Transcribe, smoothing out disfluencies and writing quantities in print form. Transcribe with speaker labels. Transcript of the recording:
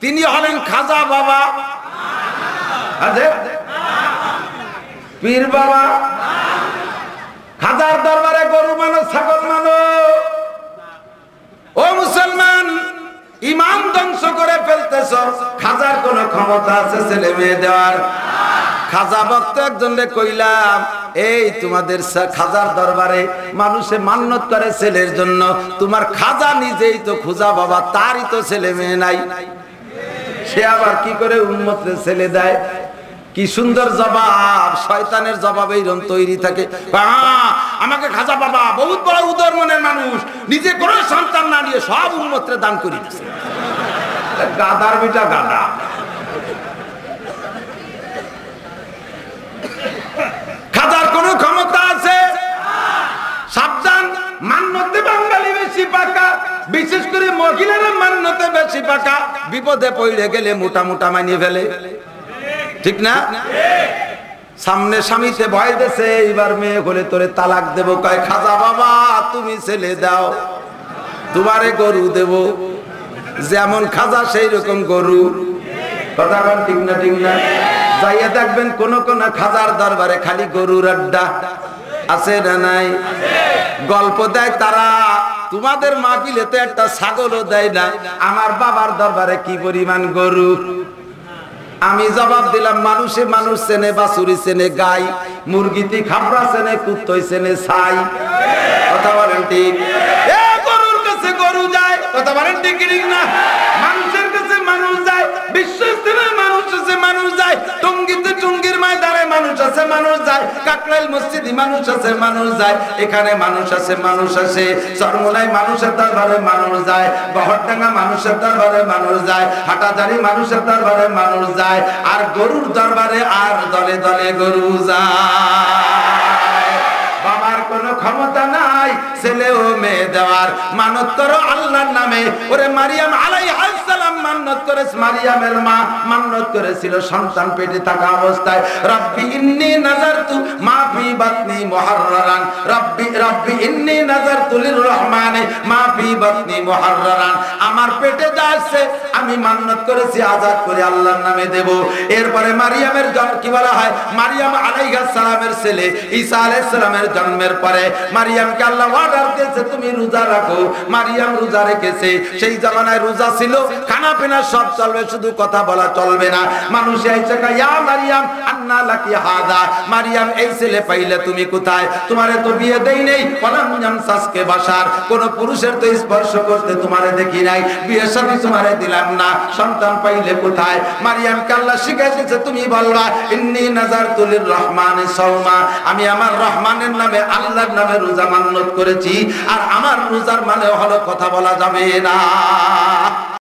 Speaker 1: তিনি হলেন খাজা বাবা। পীর বাবা খাজার দরবারে গরু মানো, ছাগল মানো। ও মুসলমান, ইমান ধ্বংস করে ফেলতেছ। খাজার কোন ক্ষমতা আছে ছেলে মেয়ে দেওয়ার? খাজা ভক্ত একজনকে কইলাম, এই তোমাদের খাজার দরবারে মানুষে মান্যত করে ছেলের জন্য, তোমার খাজা নিজেই তো খুজা বাবা, তারই তো ছেলে মেয়ে নাই, সে আবার কি করে উম্মতরে ছেলে দেয়? কি সুন্দর জবাব! শয়তানের জবাব এইরকম তৈরি থাকে। আমাকে খাজা বাবা বহুত বড় উদার মনের মানুষ, নিজে কোনো সন্তান না নিয়ে সব উম্মতরে দান করে দিয়েছে। গাদার বেটা গাদা। খাজার কোন ক্ষমতা আছে? সাবধান, মান্যতে বাঙালি বেশি পাকা, বিশেষ করে মহিলারা মান্যতে বেশি পাকা। বিপদে পড়ে গেলে মোটা মোটা মানিয়ে ফেলে, ঠিক না? সামনে স্বামীতে ভয় দেছে, এবার মেয়ে হলে তোরে তালাক দেব। কয় খাজা বাবা তুমি ছেলে দাও, তোমারে গরু দেব। যেমন খাজা সেই রকম গরু। কথা বল, ঠিক না? ঠিক না? যাইয়া দেখবেন কোন কোন খাজার দরবারে খালি গরুর আড্ডা আছে না নাই? গল্প দেয় তারা, তোমাদের মাহফিলে তো একটা ছাগলও দেয় না। আমার বাবার দরবারে কি পরিমাণ গরু। আমি জবাব দিলাম, মানুষে মানুষ চেনে, বাছুরি চেনে গাই, মুরগিতে খাবরা চেনে, কুত্তই চেনে ছাই। কথা বলেন ঠিক? গরুর কাছে গরু যায়, কথা বলেন ঠিক না? মানুষের কাছে মানুষ যায়, বিশ্বস্থানে মানুষ আছে, মানুষ যায়। টঙ্গিতে টঙ্গির ময়দানে মানুষ আছে, মানুষ যায়। কাকরাইল মসজিদে মানুষ আছে, মানুষ যায়। এখানে মানুষ আছে, মানুষ আছে। চরমোনাই মানুষের দরবারে মানুষ যায়, বহরডাঙ্গা মানুষের দরবারে মানুষ যায়, হাটাজারি মানুষের দরবারে মানুষ যায়। আর গরুর দরবারে আর দলে দলে গরু যায়। বাবার কোনো ক্ষমতা নাই ছেলে ও মেয়ে দেওয়ার। মানত করো আল্লাহর নামে। ওরে মারিয়াম আলাইহিস সালাম মান্নত করে, মারিয়ামের মা মান্নত করেছিল সন্তান পেটে থাকা অবস্থায়, রব্বি ইন্নী নাযারতু মা ফি বাতনি মুহাররারান, রব্বি ইন্নী নাযারতু লির রহমানি মা ফি বাতনি মুহাররারান। আমার পেটে যা আছে আমি মান্নত করেছি আযাদ করে আল্লাহর নামে দেব। এরপরে মারিয়ামের জন্ম কি বলা হয়? মারিয়াম আলাইহিস সালামের ছেলে ঈসা আলাইহিস সালামের জন্মের পরে মারিয়ামকে আল্লাহ অর্ডার দিয়েছে তুমি রোজা রাখো। মারিয়াম রোজা রেখেছে। সেই জামানায় রোজা ছিল, খানা পিনা সব চলবে, শুধু কথা বলা চলবে না। মানুষ আইছে কয় ইয়া মারিয়াম আন্না লাকি হাদা, মারিয়াম এই ছেলে পাইলে তুমি কোথায়? তোমারে তো বিয়ে দেই নেই। ওয়ালাম ইয়ামসাসকে বাশার, কোন পুরুষের তো স্পর্শ করতে তোমারে দেখি নাই, বিয়ে শাদী তোমারে দিলাম না, সন্তান পাইলে কোথায়? মারিয়ামকে আল্লাহ শিখাইছে তুমি বলবা ইন্নী নাযারতু লির রহমানি সাওমা, আমি আমার রহমানের নামে আল্লাহর নামে রোজা মান্নত করেছি। আর আমার রোজার মানে হলো কথা বলা যাবে না।